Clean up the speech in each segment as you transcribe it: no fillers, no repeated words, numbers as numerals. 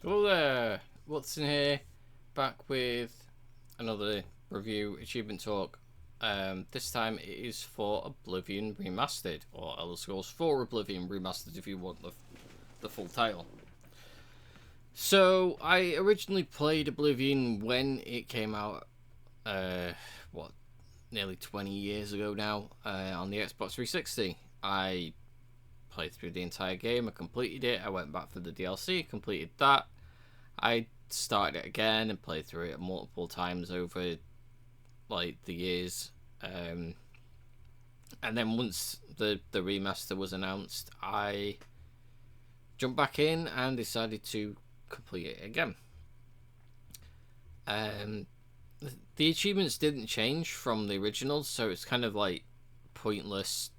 Hello there, Watson here, back with another review achievement talk. This time it is for Oblivion Remastered, or Elder Scrolls 4 Oblivion Remastered if you want the full title. So, I originally played Oblivion when it came out, nearly 20 years ago now, on the Xbox 360. I played through the entire game, I completed it, I went back for the DLC, completed that. I started it again and played through it multiple times over like the years, and then once the remaster was announced, I jumped back in and decided to complete it again. The achievements didn't change from the original, so it's kind of like pointless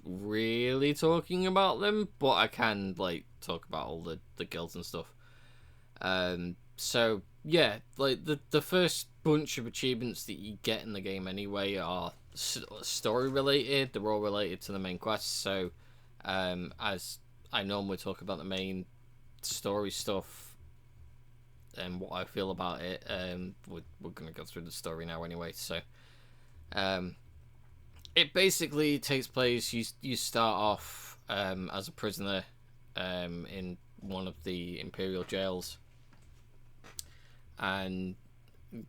really talking about them, but I can like talk about all the guilds and stuff. So yeah, like the first bunch of achievements that you get in the game anyway are story related. They're all related to the main quest. So, as I normally talk about the main story stuff and what I feel about it, we're gonna go through the story now anyway. So, it basically takes place. You start off as a prisoner in one of the Imperial jails, and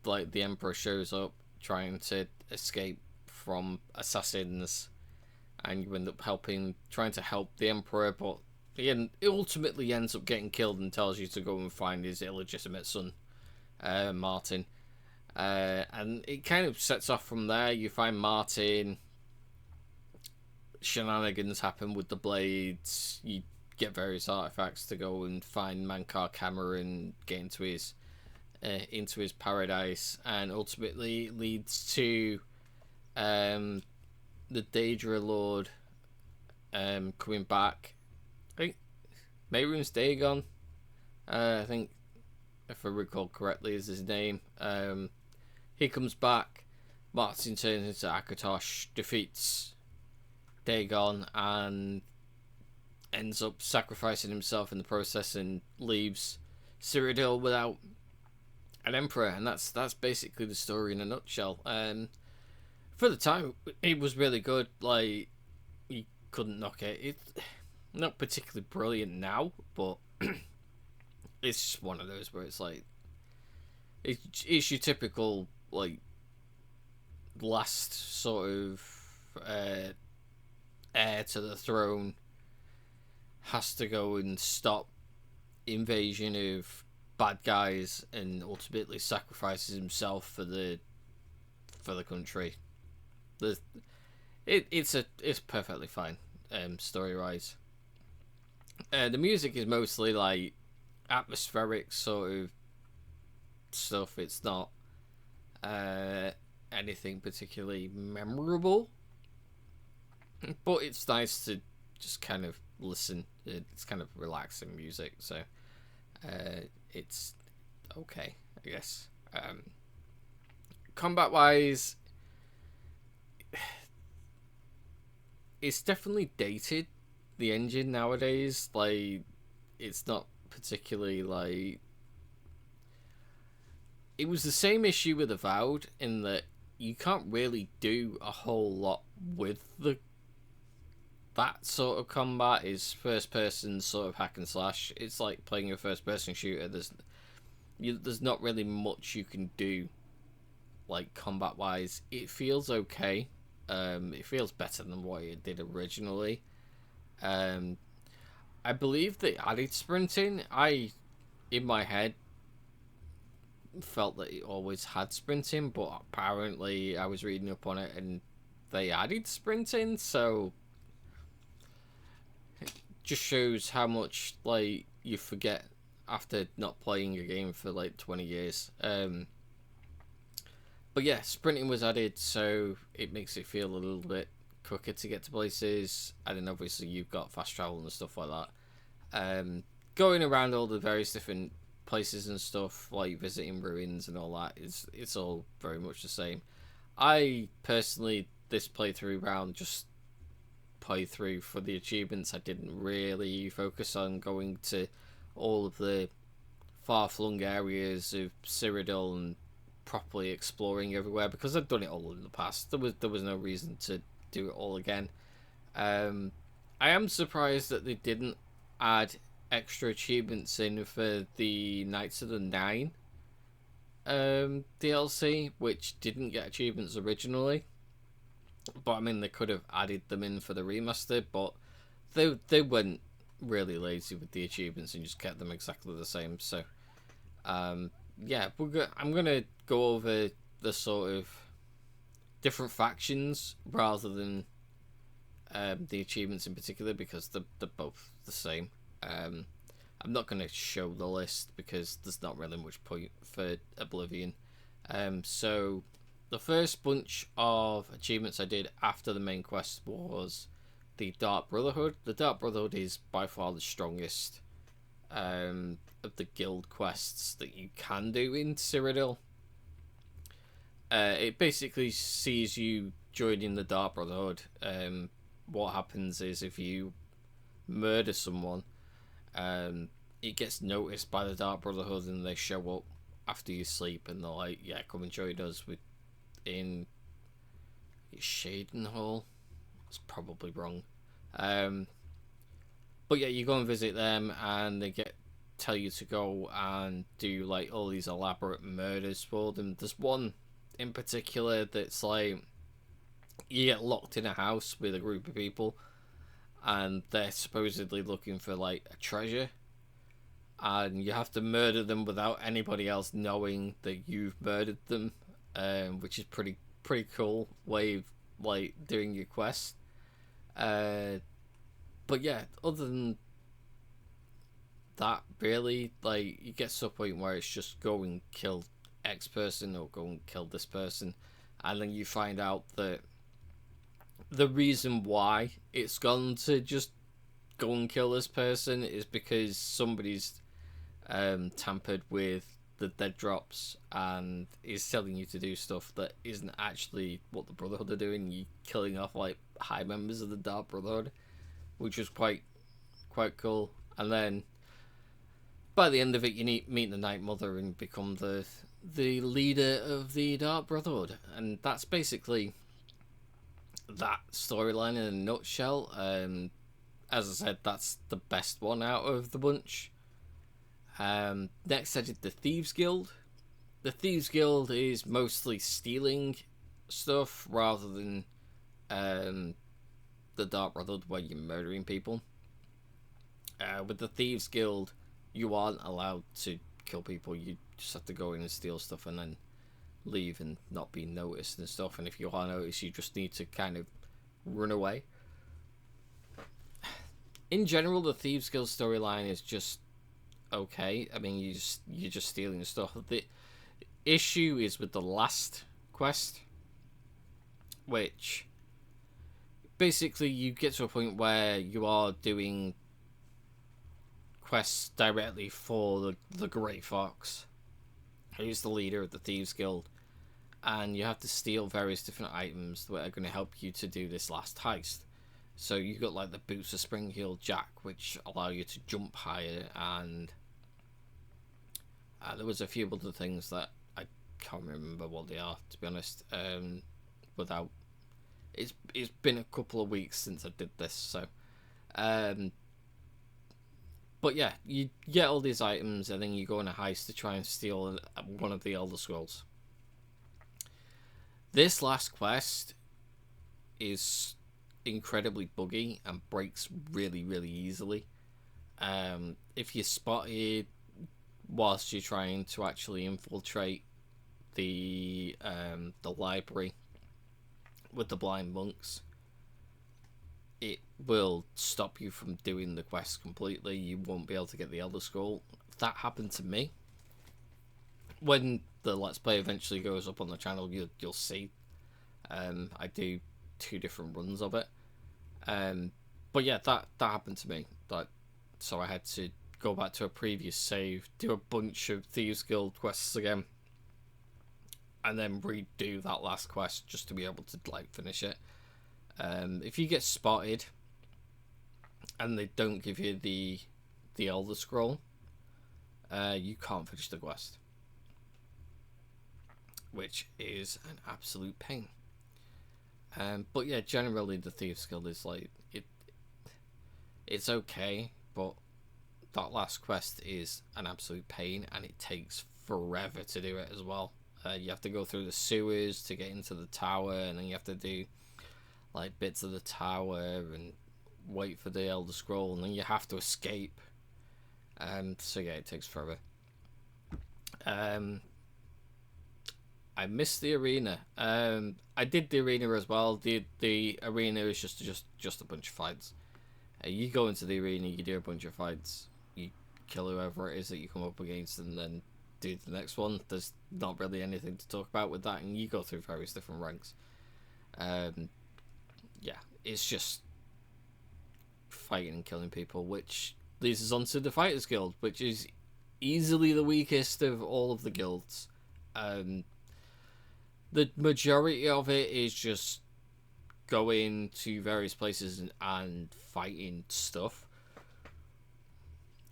like the Emperor shows up trying to escape from assassins, and you end up trying to help the Emperor, but he ultimately ends up getting killed and tells you to go and find his illegitimate son, Martin. And it kind of sets off from there. You find Martin, shenanigans happen with the blades, you get various artifacts to go and find Mankar Cameron, get into his paradise, and ultimately leads to the Daedra Lord coming back. I think Mehrunes Dagon, I think, if I recall correctly, is his name. He comes back, Martin turns into Akatosh, defeats Dagon, and ends up sacrificing himself in the process and leaves Cyrodiil without an emperor, and that's basically the story in a nutshell. For the time, it was really good. Like, you couldn't knock it. It's not particularly brilliant now, but it's just one of those where it's like it's your typical like last sort of heir to the throne has to go and stop invasion of bad guys and ultimately sacrifices himself for the country. It's perfectly fine story wise. The music is mostly like atmospheric sort of stuff. It's not anything particularly memorable, but it's nice to just kind of listen. It's kind of relaxing music, so it's okay, I guess. Combat wise, it's definitely dated. The engine nowadays, like, it's not particularly like. It was the same issue with Avowed in that you can't really do a whole lot with that sort of combat. Is first person sort of hack and slash. It's like playing a first person shooter. There's not really much you can do, like combat wise. It feels okay. It feels better than what it did originally. I believe they added sprinting. In my head, felt that it always had sprinting, but apparently I was reading up on it and they added sprinting, so it just shows how much like you forget after not playing a game for like 20 years. But yeah, sprinting was added, so it makes it feel a little bit quicker to get to places, and then obviously you've got fast travel and stuff like that. Going around all the various different places and stuff, like visiting ruins and all that, it's all very much the same. I personally, this playthrough round, just played through for the achievements. I didn't really focus on going to all of the far-flung areas of Cyrodiil and properly exploring everywhere, because I've done it all in the past. There was no reason to do it all again. I am surprised that they didn't add extra achievements in for the Knights of the Nine DLC, which didn't get achievements originally. But I mean, they could have added them in for the remaster, but they went really lazy with the achievements and just kept them exactly the same. So, yeah, I'm gonna go over the sort of different factions rather than the achievements in particular, because they're both the same. I'm not going to show the list because there's not really much point for Oblivion. So the first bunch of achievements I did after the main quest was the Dark Brotherhood. The Dark Brotherhood is by far the strongest of the guild quests that you can do in Cyrodiil. It basically sees you joining the Dark Brotherhood. What happens is, if you murder someone, it gets noticed by the Dark Brotherhood and they show up after you sleep and they're like, yeah, come and join us in Shaden Hall. It's probably wrong. But yeah, you go and visit them and they tell you to go and do like all these elaborate murders for them. There's one in particular that's like, you get locked in a house with a group of people and they're supposedly looking for like a treasure, and you have to murder them without anybody else knowing that you've murdered them, which is pretty cool way of like doing your quest. But yeah, other than that, really, like, you get to a point where it's just go and kill X person or go and kill this person, and then you find out that the reason why it's gone to just go and kill this person is because somebody's tampered with the dead drops and is telling you to do stuff that isn't actually what the Brotherhood are doing. You killing off like high members of the Dark Brotherhood, which was quite cool. And then by the end of it, you meet the Night Mother and become the leader of the Dark Brotherhood, and that's basically that storyline in a nutshell. As I said, that's the best one out of the bunch. Next I did the Thieves Guild. The Thieves Guild is mostly stealing stuff rather than the Dark Brotherhood where you're murdering people. With the Thieves Guild, you aren't allowed to kill people. You just have to go in and steal stuff and then leave and not be noticed and stuff. And if you are noticed, you just need to kind of run away. In general, the Thieves Guild storyline is just okay. I mean, you're just stealing stuff. The issue is with the last quest, which basically you get to a point where you are doing quests directly for the Grey Fox, who's the leader of the Thieves Guild, and you have to steal various different items that are going to help you to do this last heist. So you got like the boots of Spring-Heeled Jack, which allow you to jump higher, and there was a few other things that I can't remember what they are, to be honest. Without it's been a couple of weeks since I did this, so but yeah, you get all these items and then you go on a heist to try and steal one of the Elder Scrolls. This last quest is incredibly buggy and breaks really easily. If you're spotted whilst you're trying to actually infiltrate the library with the blind monks, it will stop you from doing the quest completely. You won't be able to get the Elder Scroll. That happened to me. When the Let's Play eventually goes up on the channel, you'll see. I do 2 different runs of it. But yeah, that happened to me. So I had to go back to a previous save, do a bunch of Thieves Guild quests again, and then redo that last quest just to be able to like finish it. If you get spotted and they don't give you the Elder Scroll, you can't finish the quest, which is an absolute pain. But yeah, generally the Thieves Guild is like it's okay, but that last quest is an absolute pain, and it takes forever to do it as well. You have to go through the sewers to get into the tower, and then you have to do like bits of the tower and wait for the Elder Scroll, and then you have to escape. So yeah, it takes forever. I missed the arena. I did the arena as well. The arena is just a bunch of fights. You go into the arena, you do a bunch of fights, you kill whoever it is that you come up against, and then do the next one. There's not really anything to talk about with that, and you go through various different ranks. Yeah, it's just fighting and killing people, which leads us on to the Fighters Guild, which is easily the weakest of all of the guilds. The majority of it is just going to various places and fighting stuff,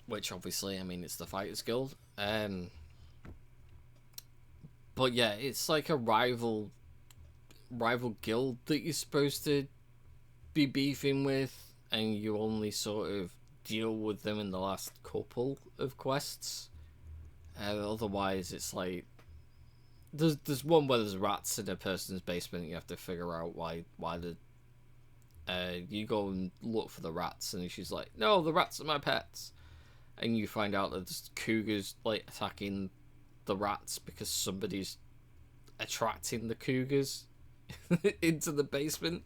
which obviously, I mean, it's the Fighters Guild. But yeah, it's like a rival guild that you're supposed to be beefing with, and you only sort of deal with them in the last couple of quests. Otherwise, it's like there's one where there's rats in a person's basement. You have to figure out why the you go and look for the rats, and she's like, "No, the rats are my pets," and you find out that there's cougars like attacking the rats because somebody's attracting the cougars into the basement.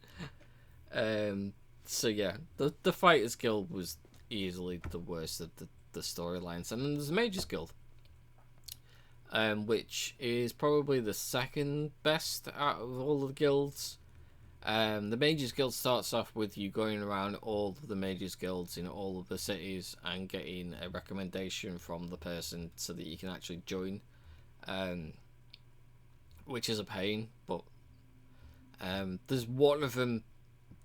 So yeah, the Fighters Guild was easily the worst of the storylines, and then there's the Mages Guild, which is probably the second best out of all the guilds. The Mages Guild starts off with you going around all of the Mages Guilds in all of the cities and getting a recommendation from the person so that you can actually join, which is a pain, but there's one of them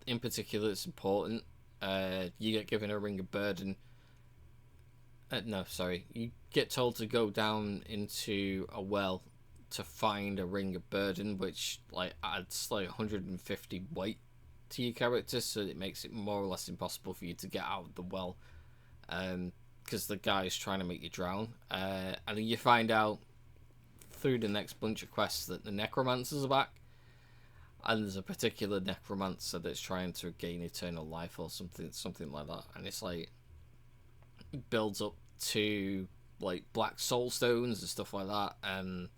in particular that's important. You get given a ring of burden. You get told to go down into a well to find a ring of burden, which like adds like 150 weight to your character, so it makes it more or less impossible for you to get out of the well, because the guy is trying to make you drown. And then you find out through the next bunch of quests that the necromancers are back, and there's a particular necromancer that's trying to gain eternal life or something like that, and it's like it builds up to like black soul stones and stuff like that, and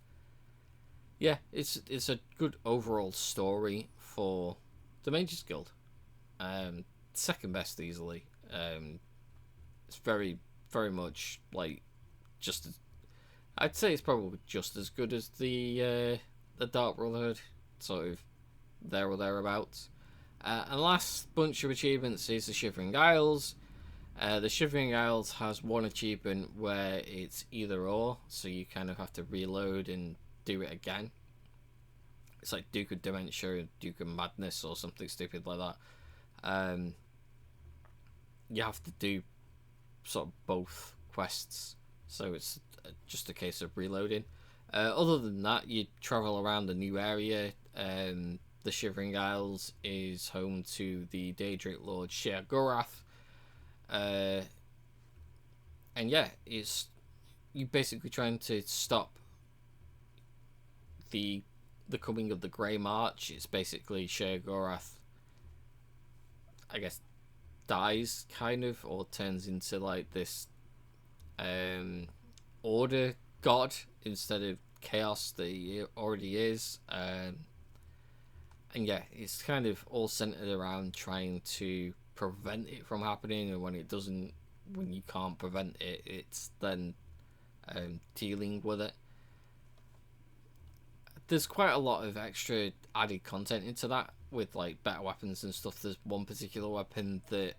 yeah, it's a good overall story for the Mages Guild. Second best easily. It's very much like just as, I'd say it's probably just as good as the Dark Brotherhood, sort of there or thereabouts. And last bunch of achievements is the Shivering Isles. The Shivering Isles has one achievement where it's either or, so you kind of have to reload and do it again. It's like Duke of Dementia, Duke of Madness, or something stupid like that. You have to do sort of both quests, so it's just a case of reloading. Other than that, you travel around a new area. The Shivering Isles is home to the Daedric Lord Sher Gorath. And yeah, it's you basically trying to stop the coming of the Grey March. It's basically Sher Gorath, I guess, dies kind of, or turns into like this order god instead of chaos that he already is. And yeah, it's kind of all centered around trying to prevent it from happening, and when you can't prevent it, it's then dealing with it. There's quite a lot of extra added content into that with like better weapons and stuff. There's one particular weapon that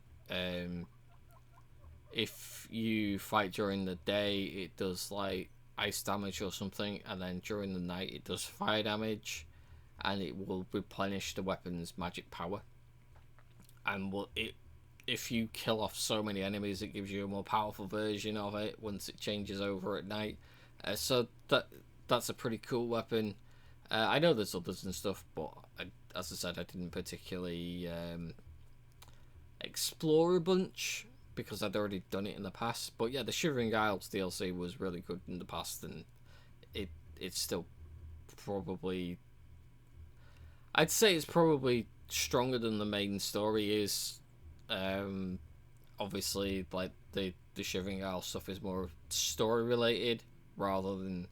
if you fight during the day, it does like ice damage or something, and then during the night it does fire damage, and it will replenish the weapon's magic power, and it if you kill off so many enemies, it gives you a more powerful version of it once it changes over at night. So that's a pretty cool weapon. I know there's others and stuff, but as I said, I didn't particularly explore a bunch because I'd already done it in the past. But yeah, the Shivering Isles DLC was really good in the past, and it's still probably, I'd say it's probably stronger than the main story is. Obviously, like the Shivering Isle stuff is more story related rather than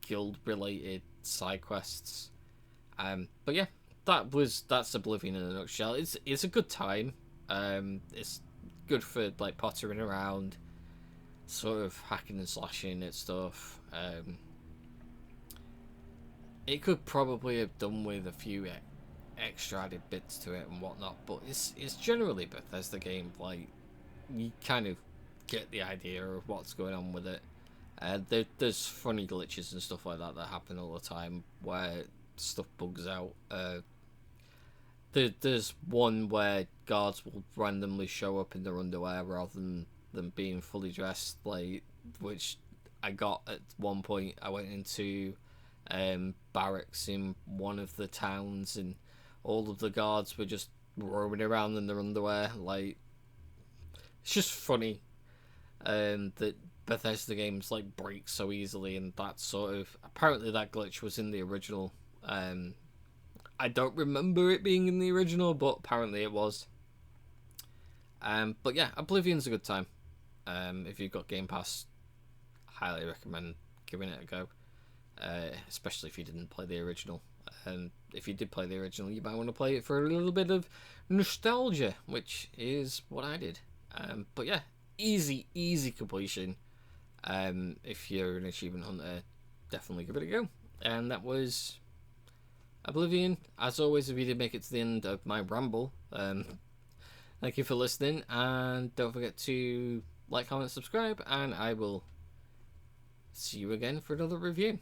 guild related side quests. But yeah, that's Oblivion in a nutshell. It's a good time. It's good for like pottering around, sort of hacking and slashing at stuff. It could probably have done with a few extra added bits to it and whatnot, but it's generally Bethesda game. Like, you kind of get the idea of what's going on with it. There's funny glitches and stuff like that happen all the time where stuff bugs out. There's one where guards will randomly show up in their underwear rather than them being fully dressed, like, which I got at one point. I went into barracks in one of the towns, and all of the guards were just roaming around in their underwear. Like, it's just funny that Bethesda games like break so easily, and that sort of, apparently that glitch was in the original. I don't remember it being in the original, but apparently it was. But yeah, Oblivion's a good time. If you've got Game Pass, highly recommend giving it a go. Especially if you didn't play the original. And if you did play the original, you might want to play it for a little bit of nostalgia, which is what I did. But yeah, easy completion. If you're an achievement hunter, definitely give it a go. And that was Oblivion. As always, if you did make it to the end of my ramble, thank you for listening, and don't forget to like, comment, subscribe, and I will see you again for another review.